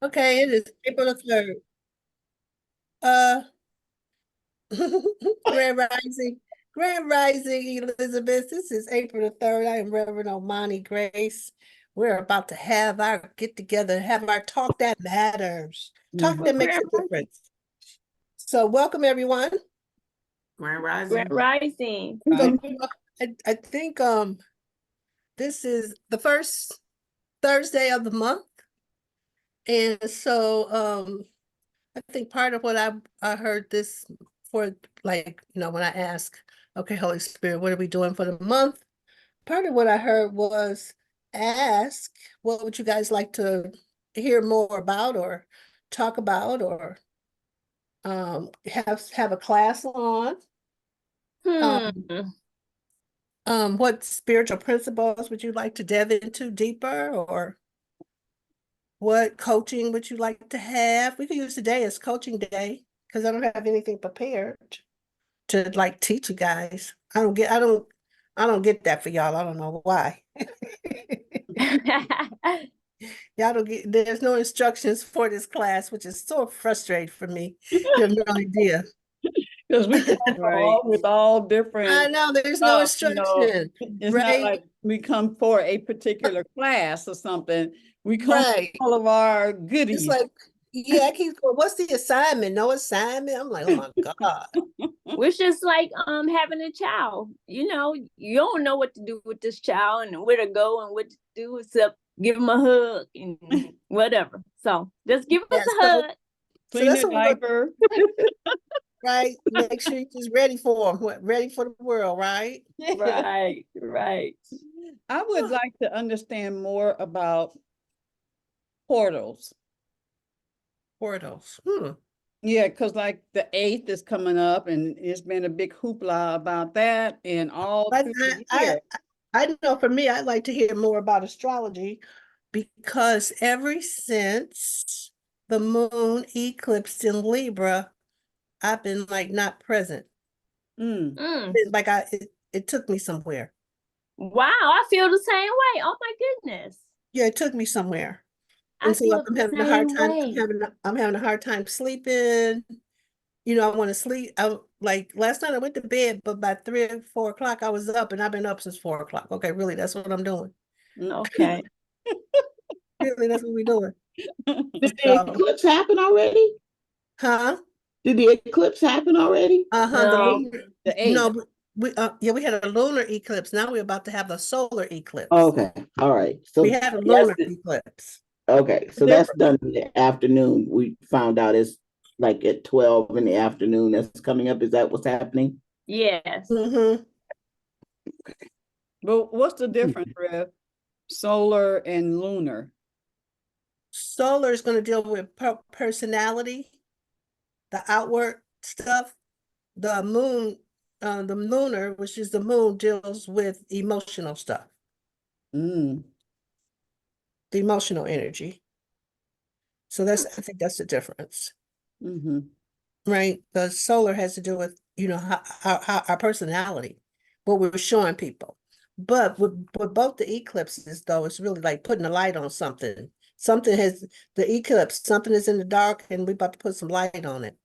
Okay, it is April the 3rd. Uh, Grand Rising, Grand Rising, Elizabeth. This is April the 3rd. I am Reverend Omani Grace. We're about to have our get together, have our talk that matters, talk that makes Grand a difference. So, welcome everyone. Grand Rising. Rising. So, I think this is the first Thursday of the month, and so I think part of what I heard this for, like, when I ask, okay, Holy Spirit, what are we doing for the month? Part of what I heard was ask, what would you guys like to hear more about or talk about or have a class on? Hmm. What spiritual principles would you like to delve into deeper, or what coaching would you like to have? We could use today as coaching day because I don't have anything prepared to like teach you guys. I don't get that for y'all. I don't know why. Y'all don't get, there's no instructions for this class, which is so frustrating for me. You have no idea. Because we come all with all I different know there's no stuff, you know. instruction, It's not right? like we come for a particular class or something. We come Right. with all of our It's goodies. like, yeah, I keep going, what's the assignment? No assignment. I'm like, oh my God. It's just like having a child. You know, you don't know what to do with this child and where to go and what to do except give him a hug and whatever. So just give us a hug. Clean that's the what we're diaper. right? Make sure you're just ready for them, ready for the world, right? Right. I would like to understand more about portals. Portals. Yeah, because like the 8th is coming up and it's been a big hoopla about that and all But through the year. I know for me, I'd like to hear more about astrology because ever since the moon eclipsed in Libra, I've been like not present. It's like it took me somewhere. Wow, I feel the same way. Oh my goodness. Yeah, it took me somewhere. I And so feel I'm the having a hard same time. way. I'm having a hard time sleeping. I want to sleep. Like last night I went to bed, but by 3 or 4 o'clock I was up, and I've been up since 4 o'clock. Okay, really, that's what I'm doing. Okay. Really, that's what we're doing. Did the eclipse happen already? Huh? Did the eclipse happen already? No. The 8th. No, we had a lunar eclipse. Now we're about to have a solar eclipse. Okay, all right. So we had a lunar eclipse. Okay, so that's done in the afternoon. We found out it's like at 12 in the afternoon. That's coming up. Is that what's happening? Yes. Mm-hmm. But what's the difference, Rev? Solar and lunar? Solar is going to deal with personality, the outward stuff. The moon, the lunar, which is the moon, deals with emotional stuff. The emotional energy. So I think that's the difference. Right? The solar has to do with, how our personality, what we're showing people. But with both the eclipses, though, it's really like putting a light on something. Something has the eclipse, something is in the dark, and we're about to put some light on it.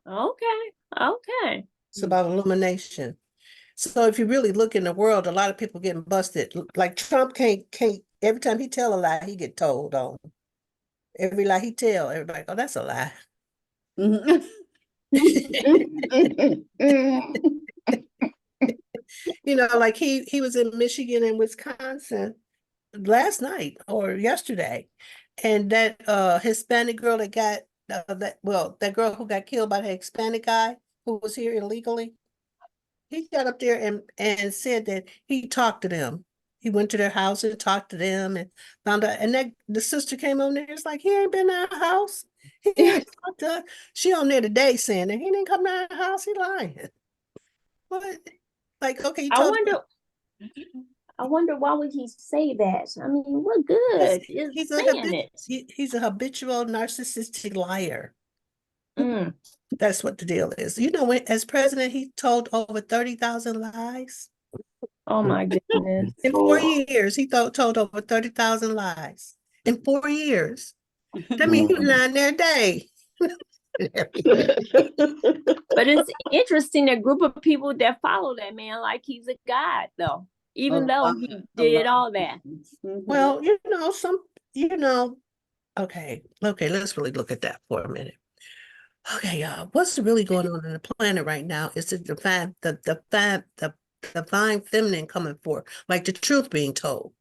Okay. It's about illumination. So if you really look in the world, a lot of people getting busted. Like Trump can't every time he tell a lie, he get told on. Every lie he tell, everybody, oh, that's a lie. Like he was in Michigan and Wisconsin last night or yesterday, and that Hispanic girl that got that girl who got killed by the Hispanic guy who was here illegally, he got up there and said that he talked to them. He went to their house and talked to them and found out. And that the sister came on there. It's like, he ain't been to our house. He ain't talked to us. She on there today saying that he didn't come to our house. He lying. What? Like, okay, you told me. I wonder why would he say that? I mean, what good is saying it? He's a habitual narcissistic liar. That's what the deal is. As president, he told over 30,000 lies. Oh my goodness. In 4 years, he told over 30,000 lies. In 4 years. That means you're lying there a day. But it's interesting, a group of people that follow that man like he's a god, though, even though he did all that. Well, okay, let's really look at that for a minute. Okay, y'all, what's really going on the planet right now is the divine feminine coming forth, like the truth being told.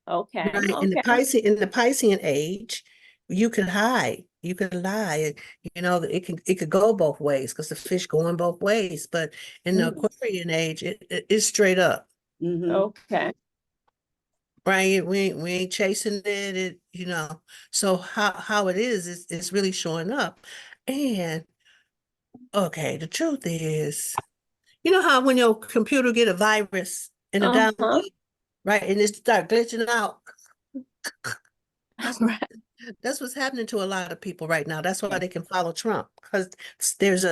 Okay, Right? In the okay. Piscean age, you could hide, you could lie, it could go both ways because the fish going both ways. But in the Aquarian age, it's straight up, Okay. right? We ain't chasing it, So how it is it's really showing up. And okay, the truth is, you know how when your computer get a virus and a download, right, and it start glitching out. Right. That's what's happening to a lot of people right now. That's why they can follow Trump, because there's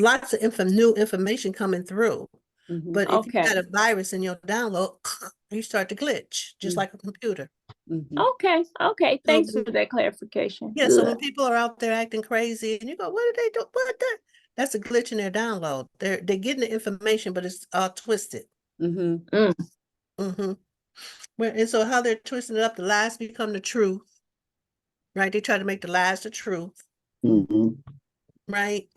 lots of new information coming through. But if you got a virus in your download, you start to glitch, just like a computer. Okay. Thanks So, for that clarification. yeah, so when people are out there acting crazy and you go, what did they do? That's a glitch in their download. They're getting the information, but it's all twisted. And so how they're twisting it up, the lies become the truth. Right? They try to make the lies the truth. Right?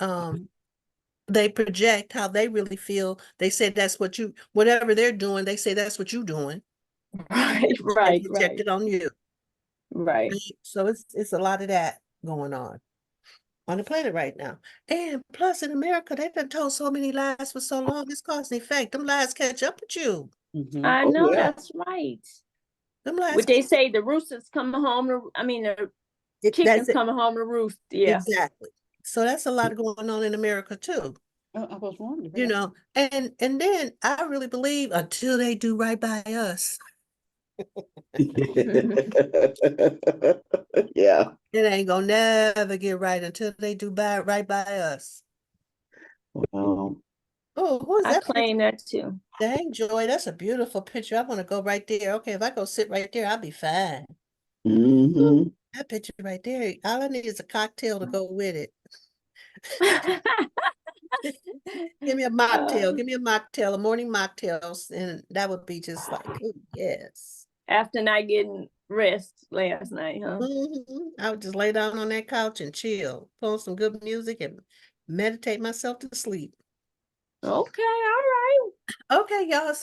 They project how they really feel. They say that's whatever they're doing, they say that's what you're doing. Right. They project it on you. Right. So it's a lot of that going on the planet right now. And plus in America, they've been told so many lies for so long, it's cause and effect. Them lies catch up with you. I know, that's right. Them lies Would they say the roosters coming home the chickens coming home to roost? Yeah. Exactly. So that's a lot going on in America too. I was wondering. And then I really believe until they do right by us. Yeah. It ain't gonna never get right until they do right by us. Wow. Oh, who's I that? claim that too. Dang, Joy, that's a beautiful picture. I want to go right there. Okay, if I go sit right there, I'll be fine. That picture right there, all I need is a cocktail to go with it. Give me a mocktail, a morning mocktails, and that would be just like, oh, yes. After not getting rest last night, huh? I would just lay down on that couch and chill, put on some good music and meditate myself to sleep. Okay, all right. Okay, y'all.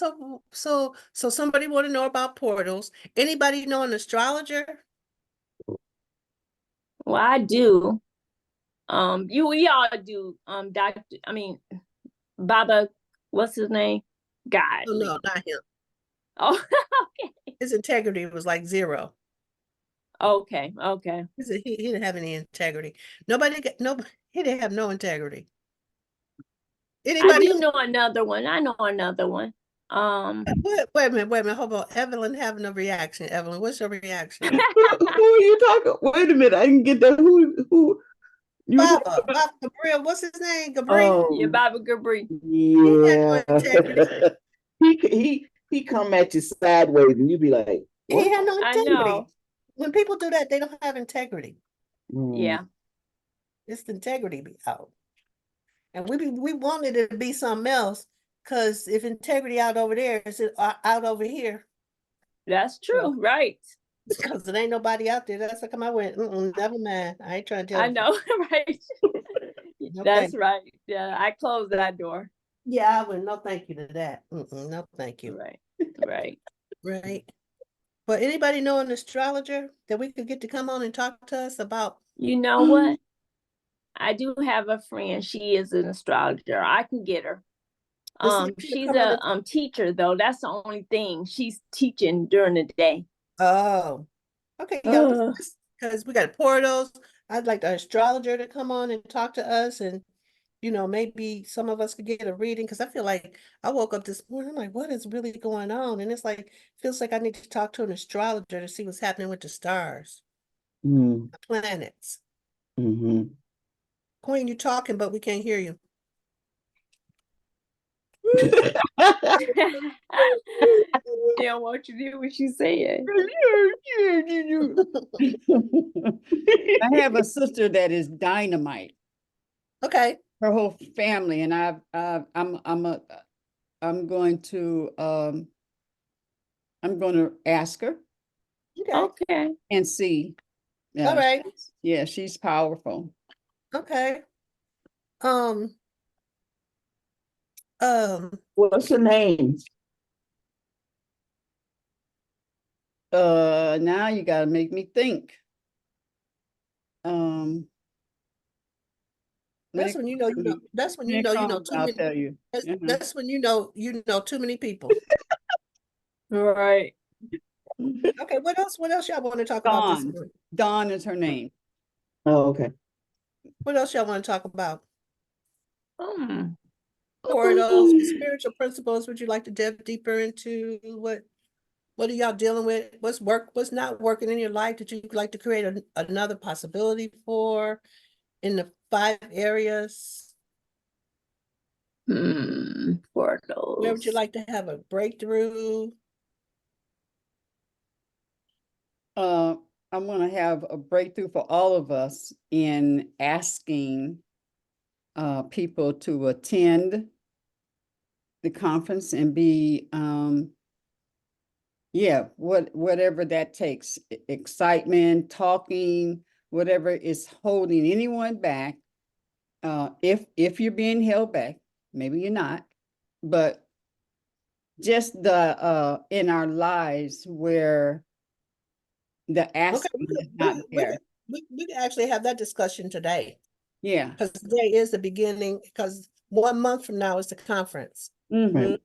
So somebody want to know about portals. Anybody know an astrologer? Well, I do. We all do. Baba, what's his name? God. Oh, no, not him. Oh, okay. His integrity was like 0. Okay. He didn't have any integrity. He didn't have no integrity. Anybody? I do know another one. Wait a minute, hold on. Evelyn having a reaction. Evelyn, what's your reaction? Who are you talking? Wait a minute, I can get that. Who? Baba Gabriel, what's his name? Gabriel? Yeah, Baba Gabri. Yeah. He come at you sideways and you be like, what? He had no I integrity. know. When people do that, they don't have integrity. Yeah. It's the integrity be out. And we wanted it to be something else, because if integrity out over there, is it out over here? That's true, right? Because there ain't nobody out there. That's how come I went, never mind. I ain't trying to tell I know, right? That's right. Yeah, I closed that door. Yeah, I would. No, thank you to that. No, thank you. Right. But anybody know an astrologer that we could get to come on and talk to us about? You know what? I do have a friend. She is an astrologer. I can get her. She's a teacher though. That's the only thing. She's teaching during the day. Oh, okay. Yeah, because we got portals. I'd like the astrologer to come on and talk to us, and maybe some of us could get a reading, because I feel like I woke up this morning, I'm like, what is really going on? And it's like, feels like I need to talk to an astrologer to see what's happening with the stars, the planets. Queen, you talking, but we can't hear you. They don't want you to do what you said. I have a sister that is dynamite. Okay, Her whole family, and I'm going to ask her okay, Okay. and see. all right, Yeah, she's powerful. okay. Um, um, What's her name? Now you gotta make me think. that's when you know, that's when when you it know, comes, too I'll many, tell you. that's when you know too many people. Right. Okay, what else y'all want to talk about this Dawn. morning? Dawn is her name. Oh, okay. What else y'all want to talk about? Hmm. Or those spiritual principles, would you like to dive deeper into what are y'all dealing with? What's not working in your life that you'd like to create another possibility for in the 5 areas? For Where would you those. like to have a breakthrough? I'm gonna have a breakthrough for all of us in asking people to attend the conference and be yeah, whatever that takes, excitement, talking, whatever is holding anyone back. If you're being held back, maybe you're not, but just the in our lives where the Okay, asking is not there. we can actually have that discussion today, Yeah. because today is the beginning, because 1 month from now is the conference. Mhm. Right.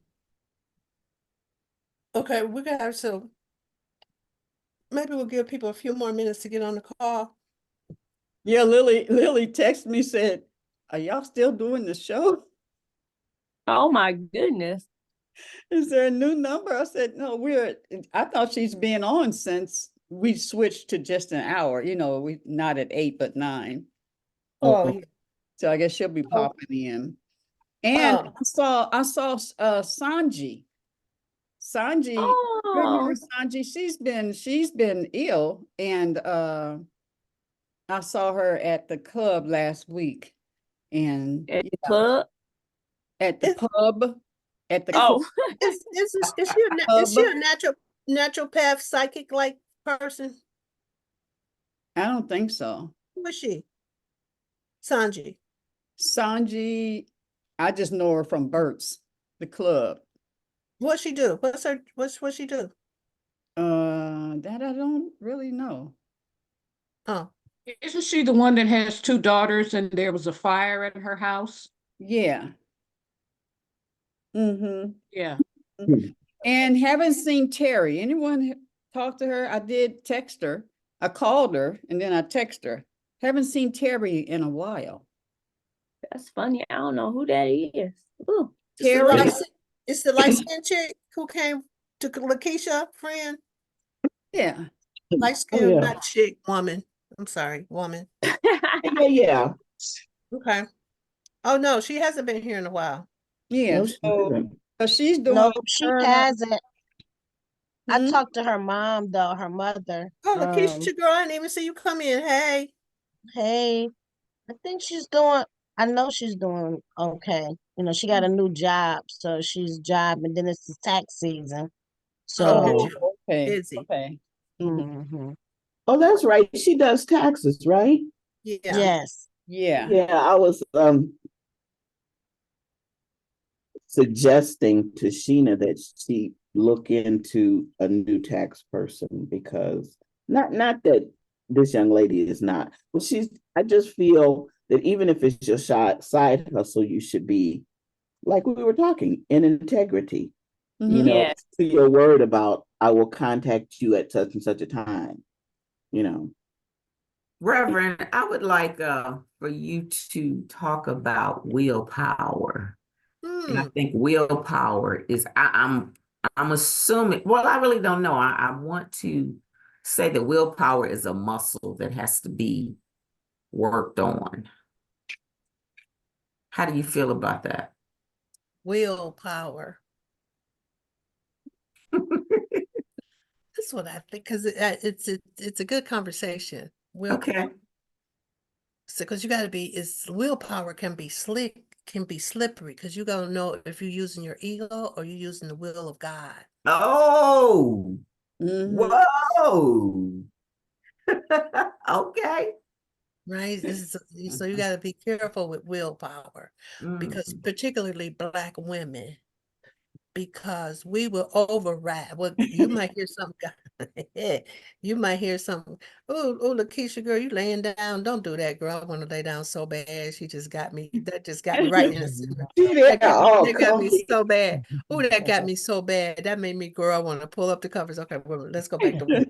Okay, we can have so maybe we'll give people a few more minutes to get on the call. Yeah, Lily texted me, said, "Are y'all still doing the show? Oh my goodness. Is there a new number?" I said, "No, I thought she's been on since we switched to just an hour. We not at 8, but 9. Oh, Oh, yeah. So I guess she'll be Oh, popping in." And um, I saw Sanji. Sanji, you remember Oh, Sanji? She's been ill, and I saw her at the club last week, and at the club. at the Is pub, at the Oh, is she club. a naturopath psychic like person? I don't think so. Who is she? Sanji. Sanji, I just know her from Burt's, the club. What she do? What she do? That I don't really know. Oh, Isn't she the one that has 2 daughters and there was a fire at her house? Yeah. Mm-hmm. Yeah. And haven't seen Terry. Anyone talk to her? I did text her. I called her and then I text her. Haven't seen Terry in a while. that's funny. I don't know who that is. Ooh. it's the Terry? it's the light skinned chick who came to Lakeisha, friend. Yeah. Light oh skinned, yeah. not chick, woman. I'm sorry, woman. Yeah. Okay. Oh no, she hasn't been here in a while. Yeah. No, she So, isn't. she's doing No, she her. hasn't. I Hmm? talked to her mom though, her mother. Oh, Lakeisha girl, I didn't even see you come in. Hey. Hey, I think she's doing, I know she's doing okay. She got a new job, so she's jobbing. Then it's the tax season. Oh, Oh, So, okay. busy. Okay. Mhm. mhm. Oh, that's right. She does taxes, right? Yeah. Yes. Yeah. Yeah, I was suggesting to Sheena that she look into a new tax person, because not that this young lady is not, but I just feel that even if it's your side hustle, you should be, like we were talking, in integrity. Mhm. Yeah. To your word about, I will contact you at such and such a time. Reverend, I would like for you to talk about willpower. And I Hmm. think willpower is I'm assuming, well, I really don't know. I want to say that willpower is a muscle that has to be worked on. How do you feel about that? willpower. That's what I think, because it's a good conversation. Willpower. Okay. So, because you got to be, it's willpower can be slick, can be slippery, because you got to know if you're using your ego or you're using the will of God. Oh, Mhm. whoa. Okay. Right? So you got to be careful with willpower, because Mm. particularly Black women, because we will override. Well, you might hear something. You might hear something. Oh, Lakeisha, girl, you laying down. Don't do that, girl. I want to lay down so bad. She just got me. That just got me right in the center. See there, That got me so bad. Oh, that got me so bad. That made me, girl, I want to pull up the covers. Okay, well, let's go back to work.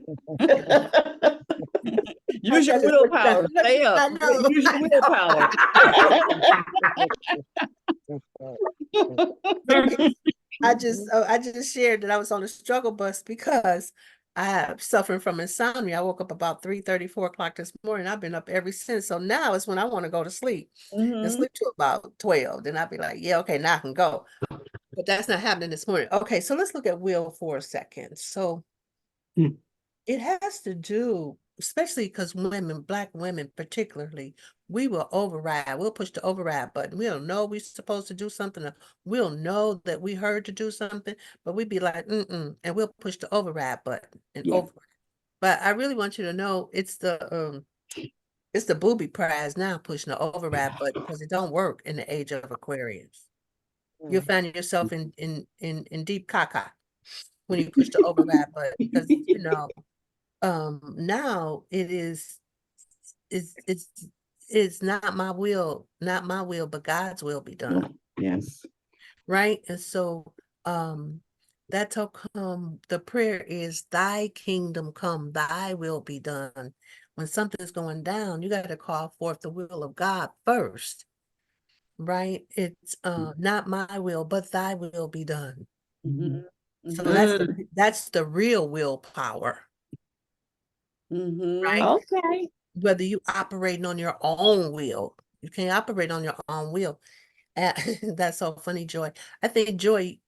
Use your That just put you down. willpower. Stay up. I know. Use your willpower. I just shared that I was on the struggle bus because I'm suffering from insomnia. I woke up about 3:30, 4 o'clock this morning. I've been up ever since. So now is when I want to go to sleep and Mhm. sleep to about 12. Then I'll be like, yeah, okay, now I can go. But that's not happening this morning. Okay, so let's look at will for a second. So it has to do, especially because women, Black women particularly, we will override. We'll push the override button. We'll know we're supposed to do something. Or we'll know that we heard to do something, but we'd be like, and we'll push the override button and Yeah. over. But I really want you to know it's the booby prize now, pushing the override button, because it don't work in the age of Aquarius. You'll find yourself in deep caca when you push the override button, because now it's not my will, but God's will be done. Yes. Right? And so that's how come the prayer is thy kingdom come, thy will be done. When something's going down, you got to call forth the will of God first. Right? It's not my will, but thy will be done. Mhm. So Mhm. that's the real willpower. Mhm. Right? Okay. Whether you operating on your own will. You can't operate on your own will. That's so funny, Joy. I think Joy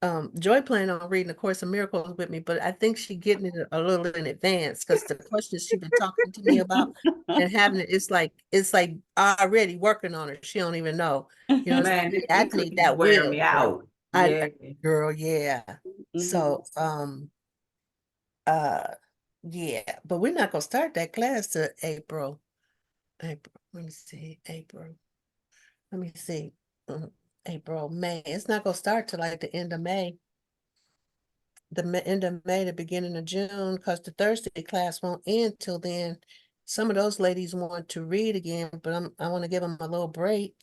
planning on reading the Course of Miracles with me, but I think she getting it a little in advance, because the questions she's been talking to me about and having it's like already working on it. She don't even know. Man, I these need cookies that wear will. me out. Yeah. Girl, yeah. Mhm. So yeah, but we're not gonna start that class till April. Let me see, April. Let me see. April, May. It's not gonna start till like the end of May. End of May, the beginning of June, because the Thursday class won't end till then. Some of those ladies want to read again, but I want to give them a little break,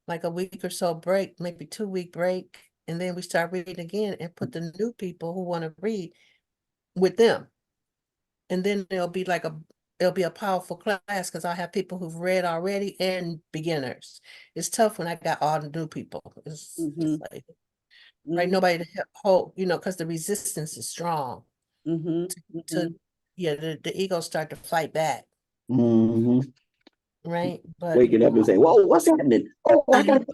like a week or so break, maybe 2-week break, and then we start reading again and put the new people who want to read with them. And then it'll be a powerful class, because I have people who've read already and beginners. It's tough when I got all the new people. It's Mhm. like, right, nobody to hold, because the resistance is strong Mhm. to yeah, the ego start to fight back, hmm right? But Waking up and say, "Whoa, what's happening? Oh, I got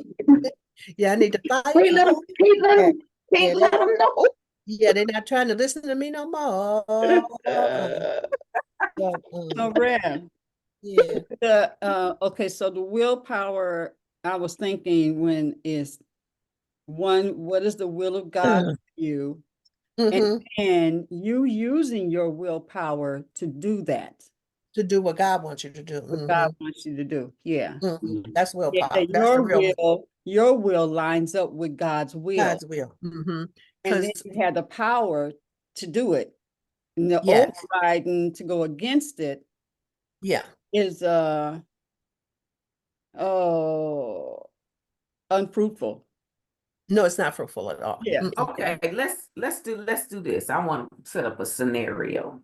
yeah, I need to fight. can't let them, can't let Yeah, them, can't let them know." they're not trying to listen to me no more. But, So rare. yeah. Okay, so the willpower, I was thinking when is one, what is the will of God for you? Mhm. And you using your willpower to do that, To do what God wants you to do. what God wants you to do. Yeah. That's Yeah, willpower. That's the real your will lines up with God's will. God's will. And then Because you have the power to do it. And the yes, overriding to go against it yeah. is unfruitful. No, it's not fruitful at all. Yeah. Okay, let's do this. I want to set up a scenario.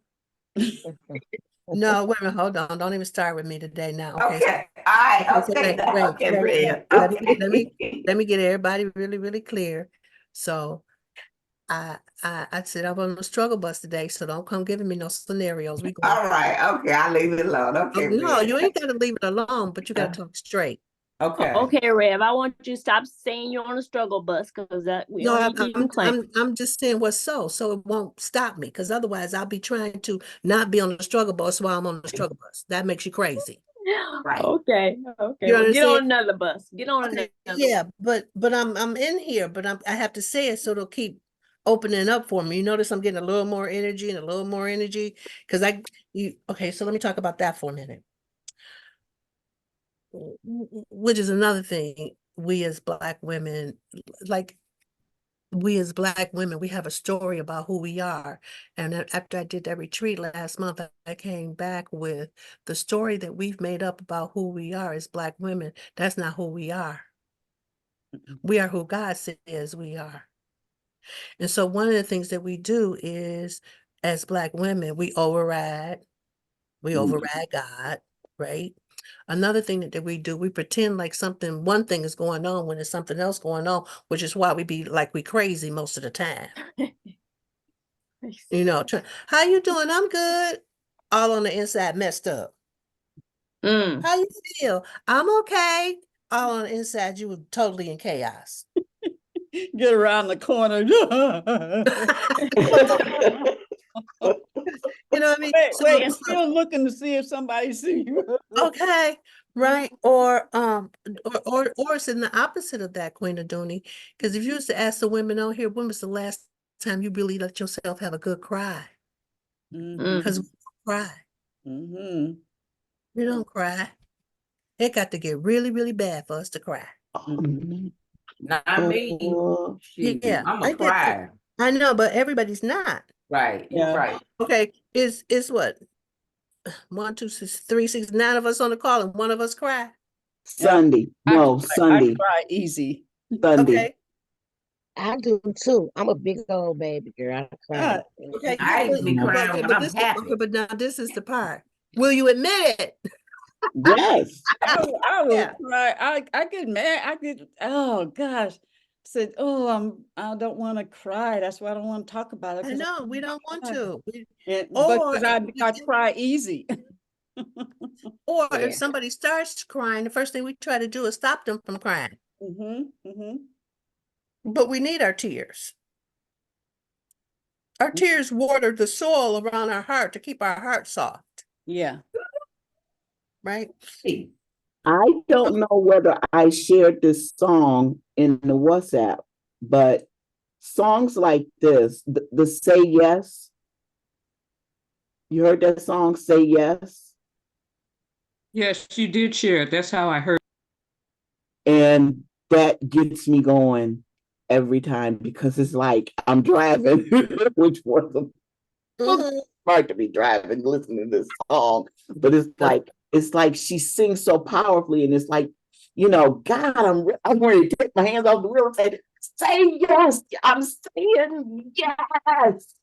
No, wait a minute, hold on. Don't even start with me today now. Okay. Okay. All right. So Okay. Okay, Red. Let Okay. me get everybody really, really clear. So I said I'm on the struggle bus today, so don't come giving me no scenarios. All right. Okay. I'll leave it alone. Oh, Okay, no, Red. you ain't gotta leave it alone, but you gotta talk straight. Okay. Okay, Rev, I want you to stop saying you're on a struggle bus because we No, don't need you claiming. I'm just saying what's so it won't stop me, because otherwise I'll be trying to not be on the struggle bus while I'm on the struggle bus. That makes you crazy. Right. Okay, okay. You Well, get understand? on another bus. Get on Okay, another. yeah, but I'm in here, but I have to say it so it'll keep opening up for me. You notice I'm getting a little more energy and a little more energy because okay, so let me talk about that for a minute. Which is another thing, we as Black women, like we as Black women, we have a story about who we are. And then after I did that retreat last month, I came back with the story that we've made up about who we are as Black women. That's not who we are. We are who God says we are. And so one of the things that we do is, as Black women, we override God, right? Another thing that we do, we pretend like one thing is going on when there's something else going on, which is why we be like we crazy most of the time. You know, how you doing? I'm good. All on the inside messed up. Mm. How you feel? I'm okay. All on the inside, you were totally in chaos. Get around the corner. You know what I mean? Wait, still looking to see if somebody see you. Okay, right. Or it's in the opposite of that, Queen Aduni. Because if you was to ask the women on here, when was the last time you really let yourself have a good cry? Because we cry. Mm-hmm. We don't cry. It got to get really, really bad for us to cry. Not me. Shoot, Yeah, I'm I a get that. cry. I know, but everybody's not. Right. You're Yeah. right. Okay, is what? 1, 2, 3, 6, 9 of us on the call, and one of us cry. Sunday. No, I Sunday. cry easy. Sunday. Okay. I do too. I'm a big old baby girl. I cry. Okay. I but- even be crying okay, when but I'm this, happy. okay, but now this is the part. Will you admit it? Yes. I will Yeah. cry. I get mad. I get, oh gosh. Said, oh, I don't want to cry. That's why I don't want to talk about it. I know, we don't want to. But Or I cry easy. or Yeah. if somebody starts crying, the first thing we try to do is stop them from crying. But we need our tears. Our tears water the soil around our heart to keep our heart soft, Yeah. right? I don't know whether I shared this song in the WhatsApp, but songs like this, the Say Yes. You heard that song, Say Yes? Yes, you did share it. That's how I heard. And that gets me going every time because it's like I'm driving, which was hard to be driving, listening to this song. But it's like she sings so powerfully, and it's like, God, I'm ready to take my hands off the wheel and say yes. I'm saying yes.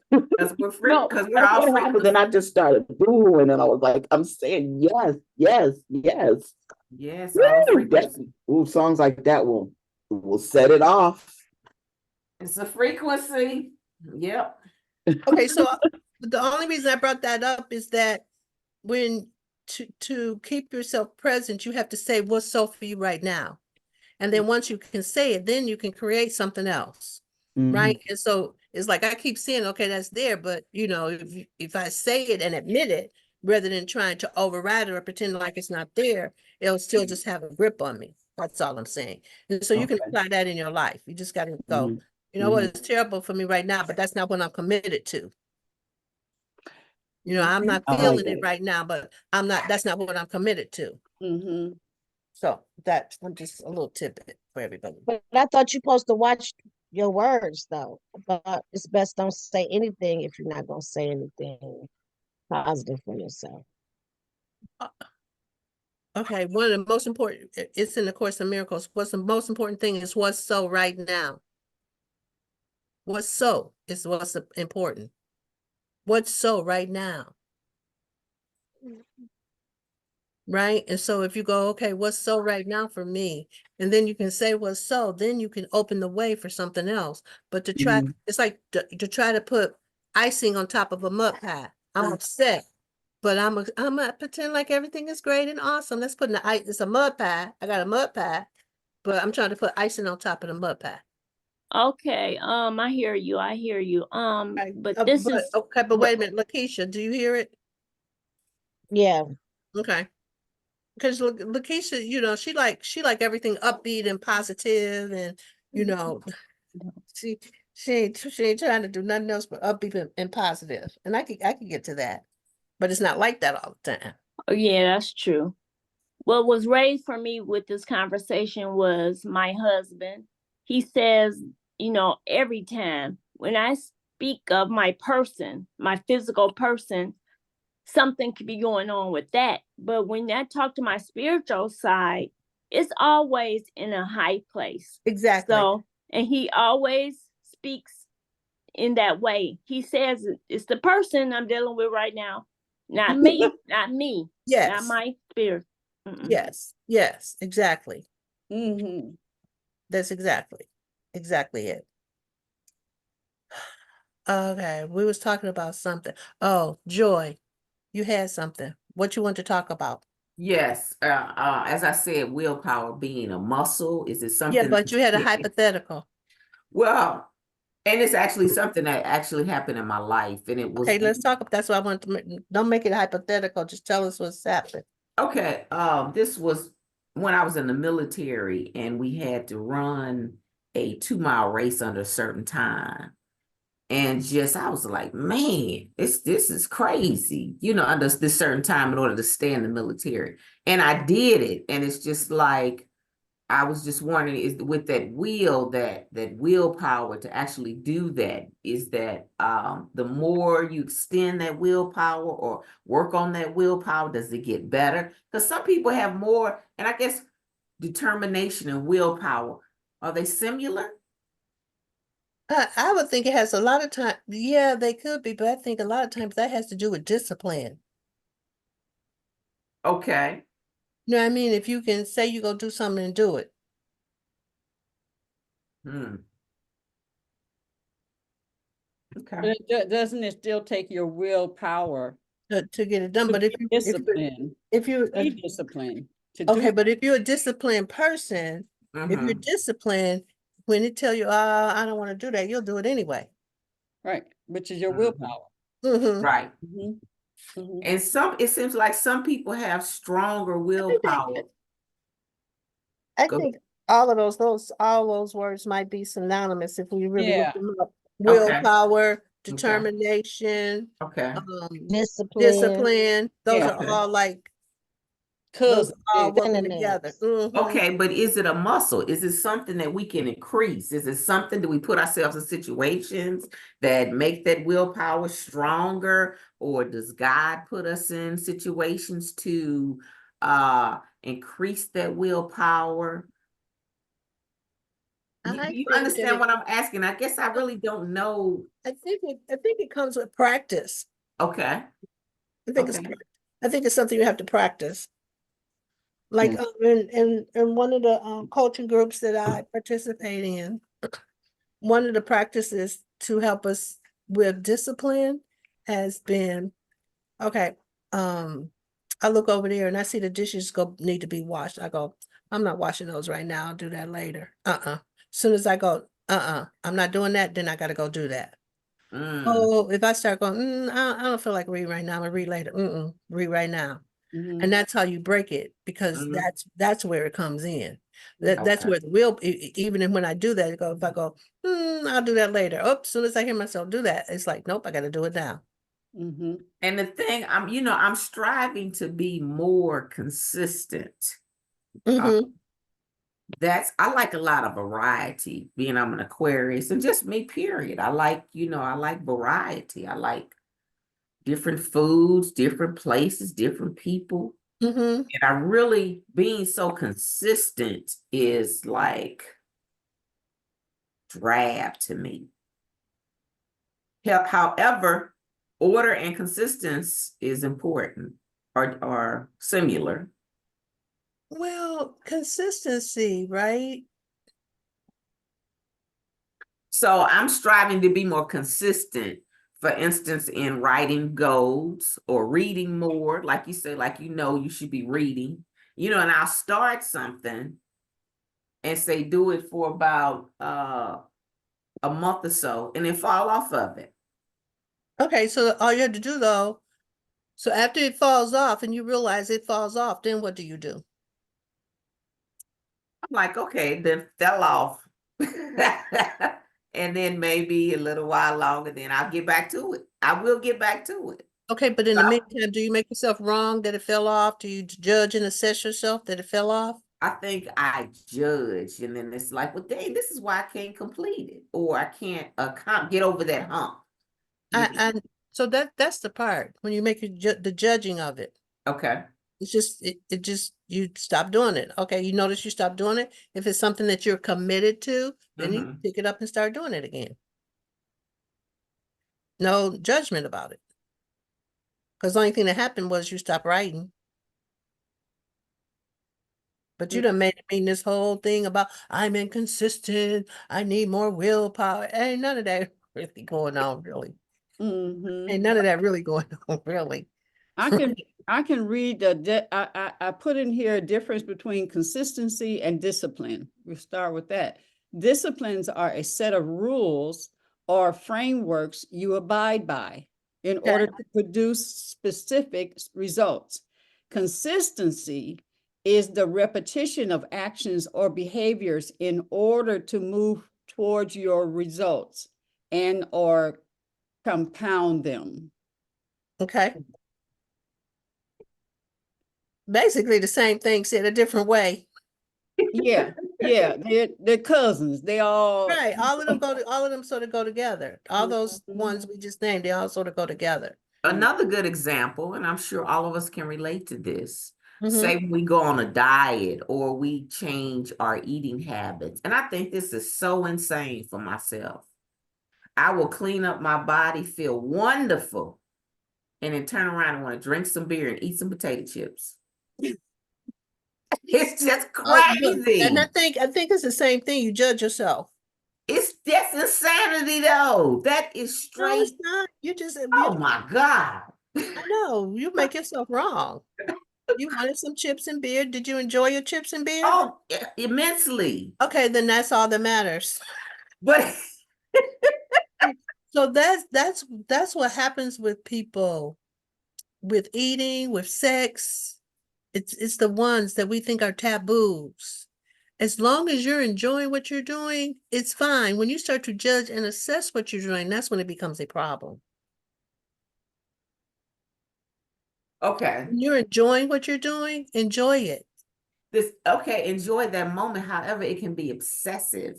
Because we're free. Because we're all free. Happened, then I just started booing, and I was like, I'm saying yes, yes, yes. Yes, all frequency. Songs like that will set it off. It's a frequency. Yep. Okay, so the only reason I brought that up is that when to keep yourself present, you have to say what's so for you right now. And then once you can say it, then you can create something else. Right. And so it's like I keep saying, okay, that's there, but if I say it and admit it, rather than trying to override it or pretend like it's not there, it'll still just have a grip on me. That's all I'm saying. And so you can apply that in your life. You just got to go, you know what, it's terrible for me right now, but that's not what I'm committed to. I'm not feeling it right now, but that's not what I'm committed to. So I'm just a little tidbit for everybody. But I thought you're supposed to watch your words though. But it's best don't say anything if you're not gonna say anything positive for yourself. Okay, one of the most important, it's in the Course of Miracles. What's the most important thing is what's so right now. What's so is what's important. What's so right now. Right? And so if you go, okay, what's so right now for me? And then you can say what's so, then you can open the way for something else. But to try, it's like to try to put icing on top of a mud pie. I'm upset. But I'm gonna pretend like everything is great and awesome. Let's put in the ice. It's a mud pie. I got a mud pie, but I'm trying to put icing on top of the mud pie. Okay, I hear you. I hear you. Right. But this But is okay, but wait a minute, Lakeisha, do you hear it? Yeah. Okay. Because Lakeisha, she like everything upbeat and positive, and she she ain't trying to do nothing else but upbeat and positive. And I could get to that, but it's not like that all the time. Oh, yeah, that's true. What was raised for me with this conversation was my husband. He says, every time when I speak of my person, my physical person, something could be going on with that. But when I talk to my spiritual side, it's always in a high place. Exactly. So, and he always speaks in that way. He says it's the person I'm dealing with right now, not me, not me, not Yes. my spirit. Yes, exactly. Mm-hmm. That's exactly it. Okay, we was talking about something. Oh, Joy, you had something. What you want to talk about? Yes, as I said, willpower being a muscle, is it Yeah, something? but you had a hypothetical. Well, and it's actually something that actually happened in my life, and it was Okay, let's talk. That's why I want to don't make it hypothetical. Just tell us what's happening. okay. This was when I was in the military, and we had to run a 2-mile race under a certain time. And just I was like, man, this is crazy, under this certain time in order to stay in the military. And I did it. And it's just like I was just wondering, is with that willpower to actually do that, is that the more you extend that willpower or work on that willpower, does it get better? Because some people have more, and I guess determination and willpower, are they similar? I would think it has a lot of time. Yeah, they could be, but I think a lot of times that has to do with discipline. Okay. You know what I mean? If you can say you're gonna do something and do it. Hmm. Okay. But doesn't it still take your willpower To get it done. to But be disciplined, if you be disciplined to do? okay, but if you're a disciplined person, if you're Mhm. disciplined, when it tell you, I don't want to do that, you'll do it anyway. Right, which is your Mhm. willpower. Mm-hmm. Right. Mhm. Mhm. And it seems like some people have stronger willpower. I Go. think all of all those words might be synonymous if we really look Yeah. them up. Okay. Willpower, determination, Okay. Discipline. discipline. Those Yeah. are Okay. all those Cause are all working Synonyms. together. Mhm. Okay, but is it a muscle? Is it something that we can increase? Is it something that we put ourselves in situations that make that willpower stronger? Or does God put us in situations to increase that willpower? I You think that understand what I'm asking? I guess I really don't know. I think it comes with practice. Okay. I think Okay. I think it's something you have to practice. Like Yeah. in one of the coaching groups that I participate in, one of the practices to help us with discipline has been, okay, I look over there and I see the dishes need to be washed. I go, I'm not washing those right now. I'll do that later. As soon as I go, I'm not doing that, then I gotta go do that. Mm, Oh, if I start going, I don't feel like reading right now, I'm gonna read later. Read right now. Mhm. And that's how you break it, because mhm. that's where it comes in. That's Okay. where the will, even when I do that, if I go, I'll do that later. Oh, as soon as I hear myself do that, it's like, nope, I gotta do it now. Mhm. And the thing, I'm striving to be more consistent. Mm-hmm. I like a lot of variety, being I'm an Aquarius, and just me, period. I like variety. I like different foods, different places, different people. Mm-hmm. And being so consistent is like drab to me. However, order and consistency is important, or similar. Well, consistency, right? So I'm striving to be more consistent For instance, in writing goals or reading more, like you say, like, you should be reading, and I'll start something and say, do it for about a month or so and then fall off of it. Okay, so all you have to do though, so after it falls off and you realize it falls off, then what do you do? I'm like, okay, then fell off. And then maybe a little while longer, then I'll get back to it. I will get back to it. Okay, but in the So meantime, do you make yourself wrong that it fell off? Do you judge and assess yourself that it fell off? I think I judge, and then it's like, well, dang, this is why I can't complete it, or I can't get over that hump. And so that's the part when you make the judging of it. Okay. It's just it just you stop doing it. Okay, you notice you stop doing it. If it's something that you're committed to, then you pick it up and start doing it again. No judgment about it. Because the only thing that happened was you stopped writing. But you done made it mean this whole thing about I'm inconsistent. I need more willpower. Ain't none of that really going on, really. Ain't none of that really going on, really. I can read I put in here a difference between consistency and discipline. We'll start with that. Disciplines are a set of rules or frameworks you abide by in order to produce specific results. Consistency is the repetition of actions or behaviors in order to move towards your results and or compound them. Okay. Basically the same thing said a different way. Yeah, they're cousins. They all Right. All of them sort of go together. All those ones we just named, they all sort of go together. Another good example, and I'm sure all of us can relate to this. Mhm. Say we go on a diet or we change our eating habits. And I think this is so insane for myself. I will clean up my body, feel wonderful, and then turn around and want to drink some beer and eat some potato chips. It's just crazy. And I think it's the same thing. You judge yourself. That's insanity, though. That is No, straight. it's not. Oh my God. I know. You make yourself wrong. You wanted some chips and beer. Did you enjoy your chips and beer? Oh, immensely. Okay, then that's all that matters. But so that's what happens with people, with eating, with sex. It's the ones that we think are taboos. As long as you're enjoying what you're doing, it's fine. When you start to judge and assess what you're doing, that's when it becomes a problem. okay. When you're enjoying what you're doing, enjoy it. Enjoy that moment. However, it can be obsessive.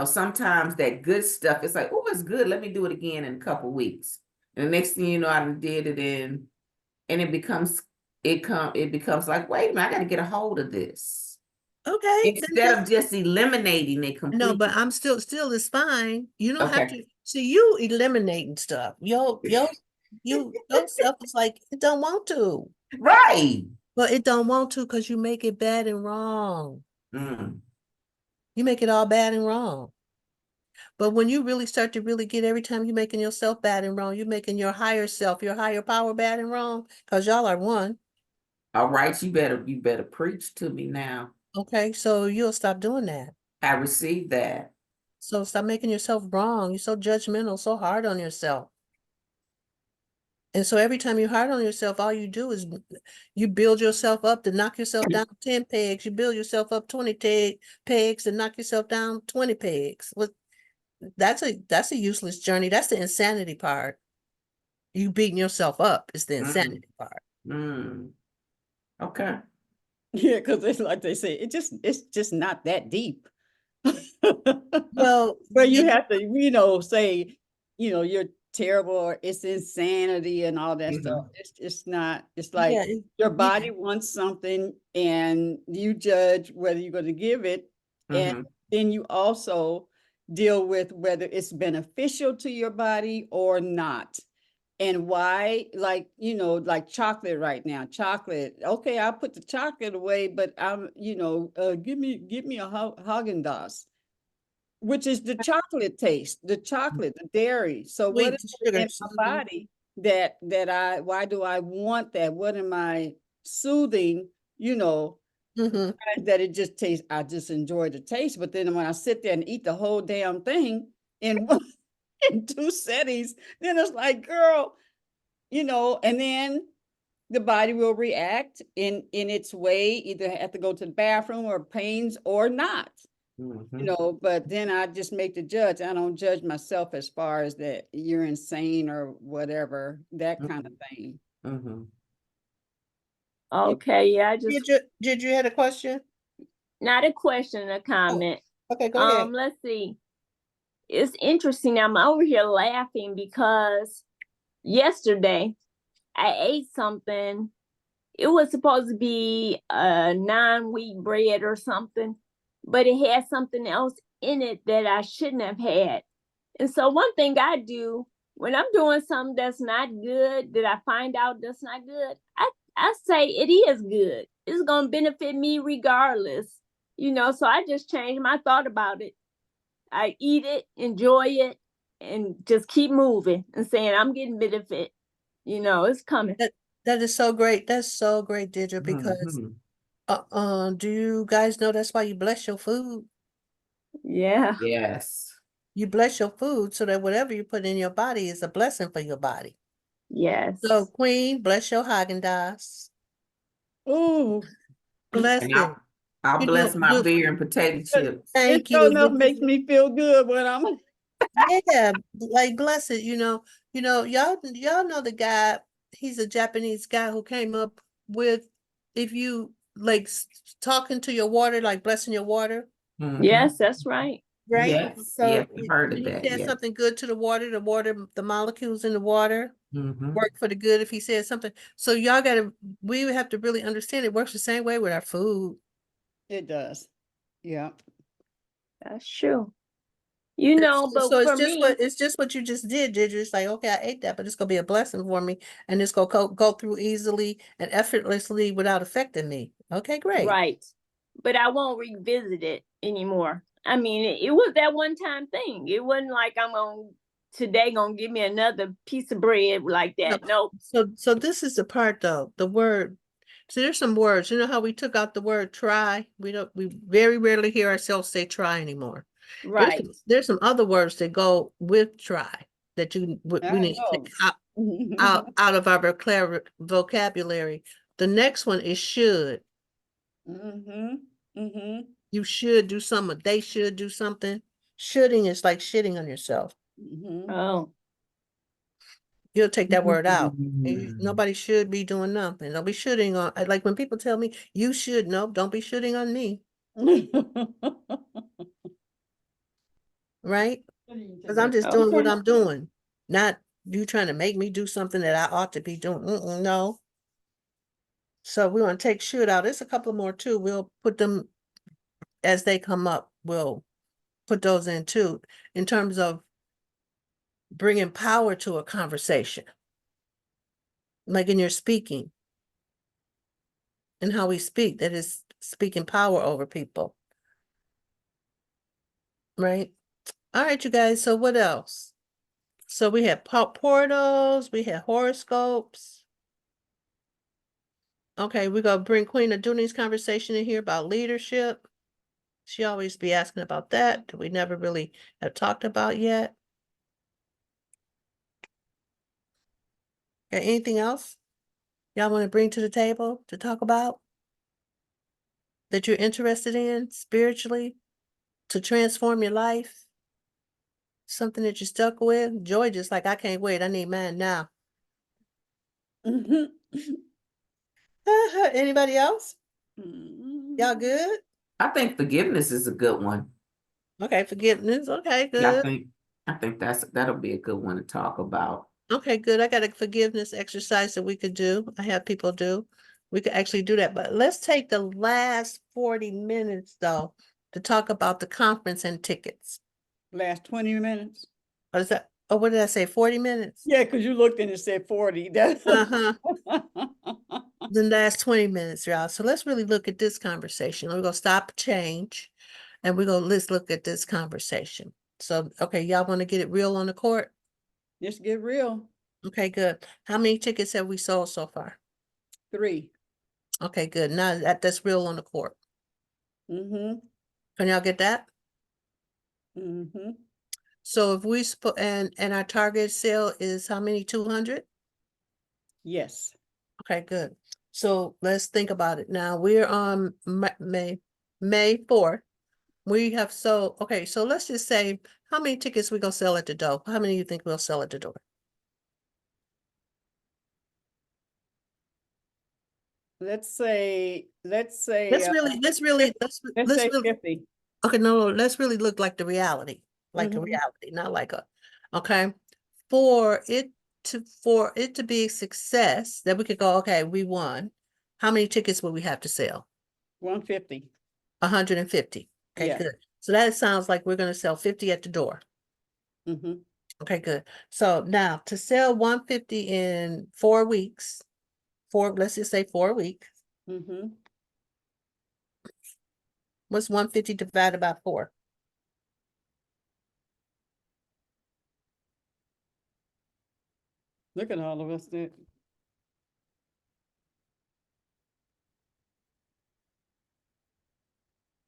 Sometimes that good stuff, it's like, oh, it's good. Let me do it again in a couple weeks. And the next thing you know, I did it and it becomes like, wait a minute, I got to get a hold of this. Okay. Instead of just eliminating it completely. No, but I'm still it's fine. You don't have to see you eliminating stuff. Your stuff is like it don't want to. Right. But it don't want to because you make it bad and wrong. You make it all bad and wrong. But when you really start to really get every time you're making yourself bad and wrong, you're making your higher self, your higher power bad and wrong, because y'all are one. All right, you better preach to me now. Okay, so you'll stop doing that. I received that. So stop making yourself wrong. You're so judgmental, so hard on yourself. And so every time you're hard on yourself, all you do is you build yourself up to knock yourself down 10 pegs. You build yourself up 20 pegs to knock yourself down 20 pegs. That's a useless journey. That's the insanity part. You beating yourself up is the insanity part. Okay. Yeah, because it's like they say, it's just not that deep. Well, but you have to, say, you're terrible or it's insanity and all that stuff. It's not, it's like your body wants something and you judge whether you're going to give it. And then you also deal with whether it's beneficial to your body or not. And why, like chocolate right now, chocolate. Okay, I'll put the chocolate away, but I'm, give me a Haagen-Dazs. which is the chocolate taste, the chocolate, the dairy. So what Sweet is it sugar. in my Mhm. body why do I want that? What am I soothing, Mhm. that it just tastes, I just enjoy the taste. But then when I sit there and eat the whole damn thing in in 2 settings, then it's like, girl, and then the body will react in its way, either have to go to the bathroom or pains or not. Mhm. But then I just make the judge. I don't judge myself as far as that you're insane or whatever, that kind of thing. Mhm. Okay, yeah, I just Did you had a question? not a question, a comment. Okay, go ahead. Let's see. It's interesting. I'm over here laughing because yesterday I ate something. It was supposed to be a non-wheat bread or something, but it had something else in it that I shouldn't have had. And so one thing I do when I'm doing something that's not good, that I find out that's not good, I say it is good. It's gonna benefit me regardless. So I just changed my thought about it. I eat it, enjoy it, and just keep moving and saying I'm getting benefit. It's coming. That is so great. That's so great, Deirdre, because Mhm. do you guys know that's why you bless your food? Yeah. Yes. You bless your food so that whatever you put in your body is a blessing for your body. Yes. So, Queen, bless your Haagen-Dazs. Ooh, Bless And it. I'll You know, bless my beer and potato chips. it thank sure you. enough makes me feel good when I'm Yeah, like bless it, y'all know the guy, he's a Japanese guy who came up with if you like talking to your water, like blessing your water, Mhm. Yes, that's right. right? Yes, So yes, I've heard of when he that, said yeah. something good to the molecules in the water Mhm. work for the good if he said something. So we would have to really understand it works the same way with our food. It does. Yeah. That's true. So But for me, it's just what you just did, Ginger. It's like, okay, I ate that, but it's gonna be a blessing for me, and it's gonna go through easily and effortlessly without affecting me. Okay, great. right. But I won't revisit it anymore. I mean, it was that one time thing. It wasn't like I'm gonna give me another piece of bread like No, that. Nope. so this is the part though. The word. So there's some words. You know how we took out the word try? We very rarely hear ourselves say try anymore. Right. There's some other words that go with try that we I need to take know. out of our vocabulary. The next one is should. Mm-hmm. Mm-hmm. You should do something. They should do something. Shoulding is like shitting on yourself. Mm-hmm. Oh, You'll take that word out. Mhm. Nobody should be doing nothing. Don't be shooting on. Like when people tell me you should, no, don't be shooting on me, right? Because I'm just doing what okay. I'm doing, not you trying to make me do something that I ought to be doing. No. So we want to take should out. There's a couple more too. We'll put them as they come up. We'll put those in too, in terms of bringing power to a conversation, like in your speaking and how we speak, that is speaking power over people, right? All right, you guys. So what else? So we had portals, we had horoscopes. Okay, we're gonna bring Queen Aduni's conversation in here about leadership. She always be asking about that we never really have talked about yet. Okay, anything else y'all want to bring to the table to talk about that you're interested in spiritually to transform your life? Something that you're stuck with? Joy just like, I can't wait. I need mine now. Anybody else? Y'all good? I think forgiveness is a good one. Okay, forgiveness. Okay, Yeah, good. I think that'll be a good one to talk about. Okay, good. I got a forgiveness exercise that we could do. I have people do. We could actually do that. But let's take the last 40 minutes though to talk about the conference and tickets. Last 20 minutes. What is that? Oh, what did I say? 40 minutes? Yeah, because you looked and it said 40. Uh-huh. The last 20 minutes, y'all. So let's really look at this conversation. We're gonna stop change. and let's look at this conversation. So, okay, y'all want to get it real on the court? Just get real. Okay, good. How many tickets have we sold so far? 3. Okay, good. Now that's real on the court. Mm-hmm. Can y'all get that? Mm-hmm. So if we and our target sale is how many? 200? Yes. Okay, good. So let's think about it. Now we're on May 4th. We have sold, okay, so let's just say how many tickets we gonna sell at the door? How many you think we'll sell at the door? Let's say, Let's really, let's say really, 50. okay, no, let's really look like the reality, like a Mhm. reality, not like a, okay. For it to be a success, that we could go, okay, we won. How many tickets will we have to sell? 150. 150. Okay, Yeah. good. So that sounds like we're gonna sell 50 at the door. Mm-hmm. Okay, good. So now to sell 150 in 4 weeks, let's just say 4 weeks, Mm-hmm. what's 150 divided by 4? Look at all of us that.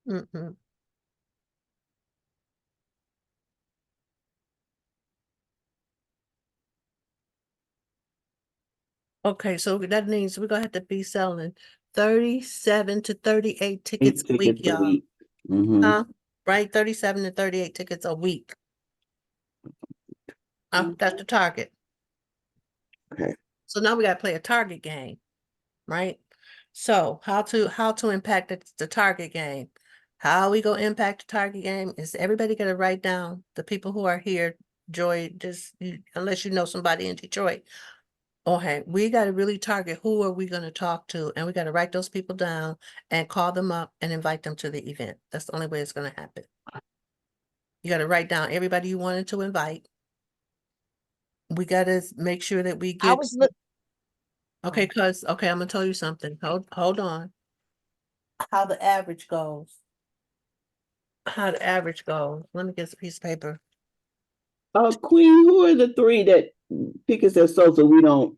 Mm-hmm. Okay, so that means we're gonna have to be selling 37 to 38 tickets a week, Tickets a y'all. week. Mhm. Huh? Right? 37 to 38 tickets a week. That's the target. Okay. So now we gotta play a target game, right? So how to impact the target game? How we gonna impact the target game is everybody gotta write down the people who are here. Joy, unless you know somebody in Detroit. Okay, we gotta really target who are we gonna talk to, and we gotta write those people down and call them up and invite them to the event. That's the only way it's gonna happen. You gotta write down everybody you wanted to invite. We gotta make sure that we I get, was look. okay, okay, I'm gonna tell you something. Hold on. How the average goes. How the average goes. Let me get a piece of paper. Queen, who are the 3 that tickets that sold so we don't?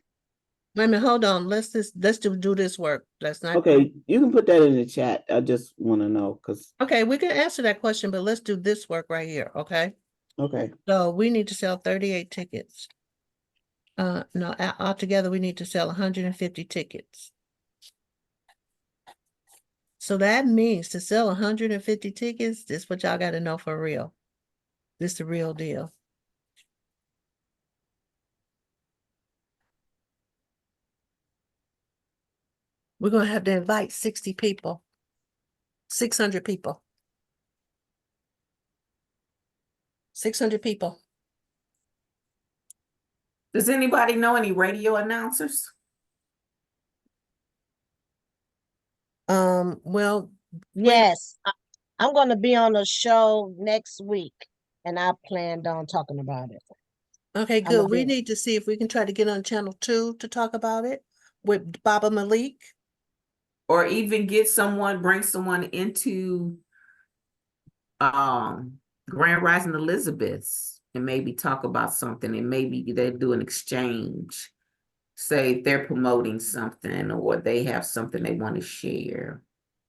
Wait a minute, hold on. Let's do this work. Let's not. Okay, you can put that in the chat. I just want to know because. Okay, we can answer that question, but let's do this work right here, okay? Okay. So we need to sell 38 tickets. No, altogether we need to sell 150 tickets. So that means to sell 150 tickets, this is what y'all got to know for real. This is the real deal. We're going to have to invite 60 people, 600 people. 600 people. Does anybody know any radio announcers? Well, Yes, I'm going to be on a show next week, and I planned on talking about it. okay, I'm a good. We bit- need to see if we can try to get on channel 2 to talk about it with Baba Malik. Or even bring someone into Grand Rising Elizabeth's and maybe talk about something, and maybe they do an exchange. Say they're promoting something or they have something they want to share.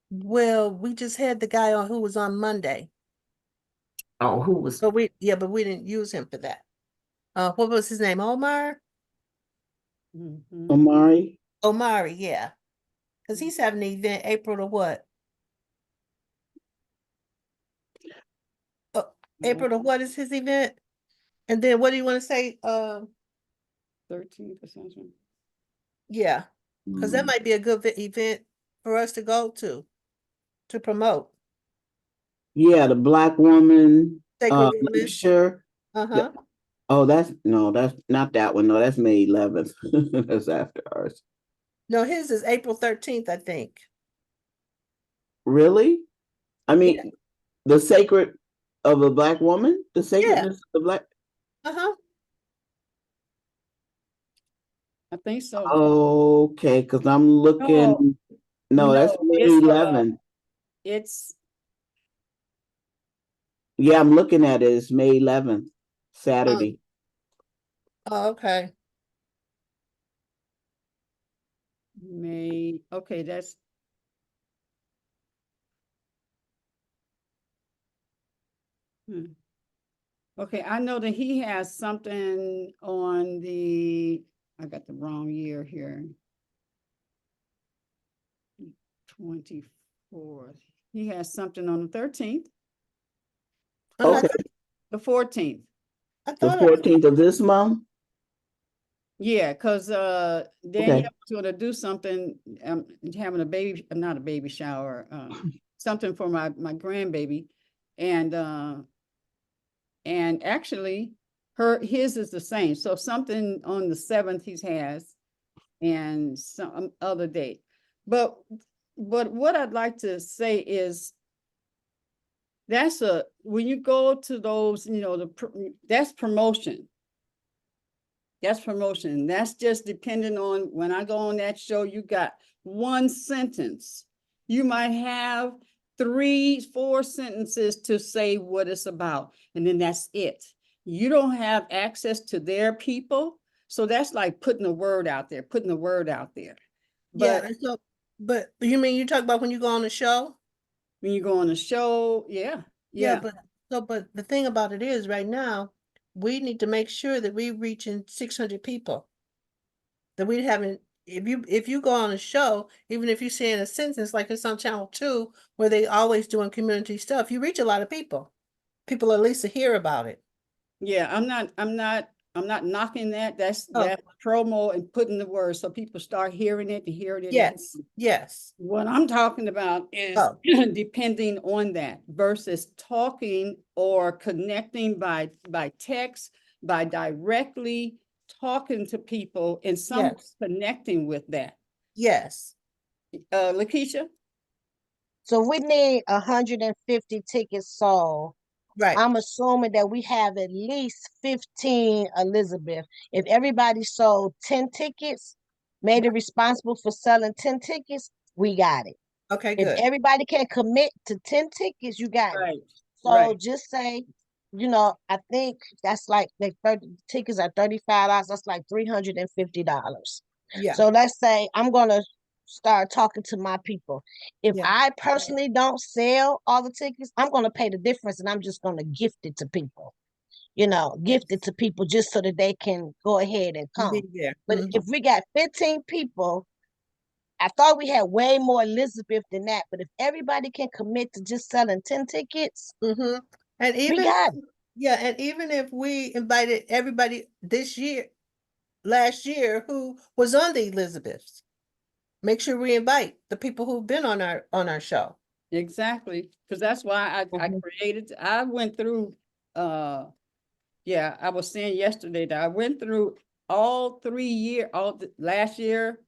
Well, we just had the guy on who was on Monday. Oh, who was? But we didn't use him for that. What was his name? Omar? Mhm. Omari. Omari, yeah. Because he's having an event April to what? April to what is his event? And then what do you want to say? 13th or something. Yeah, because that might be a good event for us to go to promote. Yeah, the Black woman Sacred Women. lecture. Uh-huh. Oh, that's not that one. No, that's May 11th. That's after ours. No, his is April 13th, I think. Really? I mean, Yeah. the sacred of a Black woman? The Yeah. sacredness of the Black. Uh-huh. I think so. Okay, because I'm looking. No, that's May it's 11th. it's Yeah, I'm looking at it. It's May 11th, Saturday. Oh, okay. May, okay, that's. Okay, I know that he has something on the, I got the wrong year here. 24th. He has something on the 13th, Oh, Okay, the 14th. I the thought, 14th of this month. Yeah, because Danielle Okay. was gonna do something, having a baby, not a baby shower, something for my grandbaby. And actually his is the same. So something on the 7th he has and some other date. But what I'd like to say is that's when you go to those, that's promotion. That's promotion. That's just depending on when I go on that show, you got one sentence. You might have 3, 4 sentences to say what it's about, and then that's it. You don't have access to their people. So that's like putting the word out there, putting the word out there. yeah, But and so, but you mean you talk about when you go on the show? when you go on a show, yeah. Yeah, but the thing about it is right now, we need to make sure that we reaching 600 people. That we haven't, if you go on a show, even if you say in a sentence like it's on Channel 2, where they always doing community stuff, you reach a lot of people. People at least to hear about it. Yeah, I'm not knocking that. That's Oh. that promo and putting the word so people start hearing it and hearing it. Yes, yes. What I'm talking about is Oh. depending on that versus talking or connecting by text, by directly talking to people and some Yes. connecting with that. Yes. Lakeisha? So we need 150 tickets sold. Right. I'm assuming that we have at least 15 Elizabeth. If everybody sold 10 tickets, made it responsible for selling 10 tickets, we got it. Okay, If good. everybody can commit to 10 tickets, you got it. Right. So Right. just say, I think that's like 30 tickets are $35. That's like $350. Yeah. So let's say I'm gonna start talking to my people. If Yeah. I personally don't sell all the tickets, I'm gonna pay the difference and I'm just gonna gift it to people. Gift it to people just so that they can go ahead and come. Be there. But Mhm. if we got 15 people, I thought we had way more Elizabeth than that. But if everybody can commit to just selling 10 tickets, Mhm. And we even got it. yeah, and even if we invited everybody this year, last year, who was on the Elizabeths, make sure we invite the people who've been on our show. Exactly. Because that's why I Mhm. created, I went through, yeah, I was saying yesterday that I went through all 3 year, last year,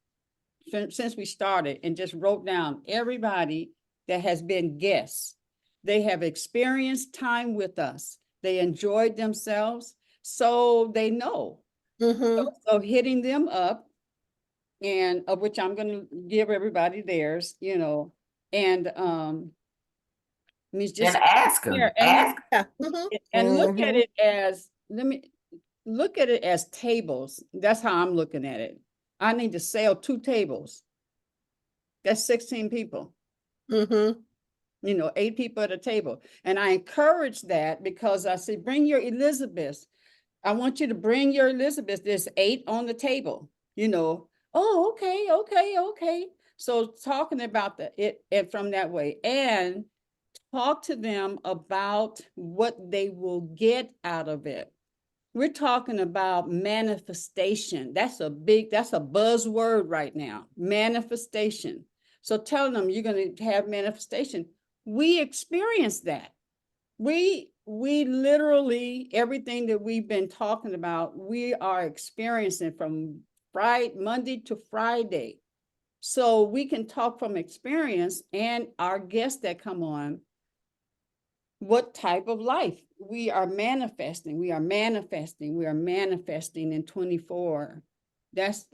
since we started, and just wrote down everybody that has been guests. They have experienced time with us. They enjoyed themselves, so they know. Mm-hmm. So hitting them up, and of which I'm going to give everybody theirs, and means just And ask them, here and ask. Yeah. Mm-hmm. and look at Mhm. it as look at it as tables. That's how I'm looking at it. I need to sell 2 tables. That's 16 people. Mm-hmm. 8 people at a table. And I encourage that because I say, bring your Elizabeths. I want you to bring your Elizabeth. There's 8 on the table, Oh, okay. So talking about it from that way, and talk to them about what they will get out of it. We're talking about manifestation. That's a buzzword right now, manifestation. So telling them you're going to have manifestation. We experience that. We literally, everything that we've been talking about, we are experiencing from Monday to Friday. So we can talk from experience, and our guests that come on, what type of life we are manifesting. We are manifesting in 24. That's,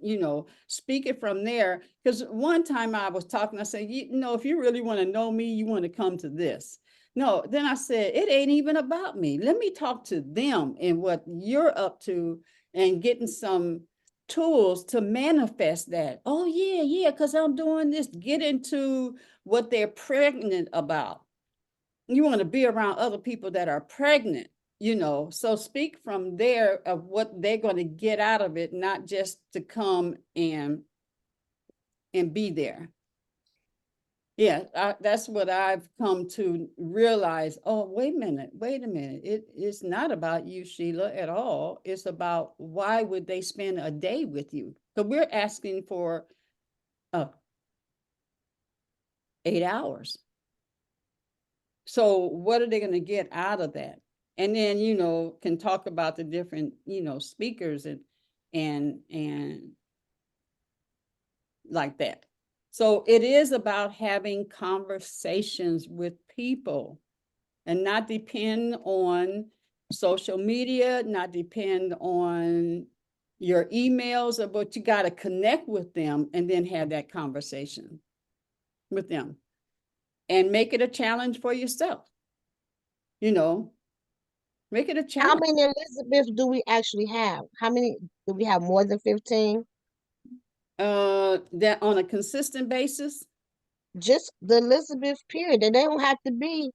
speak it from there. Because one time I was talking, I said, if you really want to know me, you want to come to this. No, then I said, it ain't even about me. Let me talk to them and what you're up to and getting some tools to manifest that. Oh, yeah, yeah, because I'm doing this. Get into what they're pregnant about. You want to be around other people that are pregnant, so speak from there of what they're going to get out of it, not just to come and be there. Yeah, that's what I've come to realize. Oh, wait a minute. It's not about you, Sheila, at all. It's about why would they spend a day with you? Because we're asking for 8 hours. So what are they going to get out of that? And then, can talk about the different, speakers and like that. So it is about having conversations with people and not depend on social media, not depend on your emails, but you got to connect with them and then have that conversation with them and make it a challenge for yourself. Make it a How challenge. many Elizabeths do we actually have? How many do we have? More than 15? That on a consistent basis. Just the Elizabeth period. They don't have to be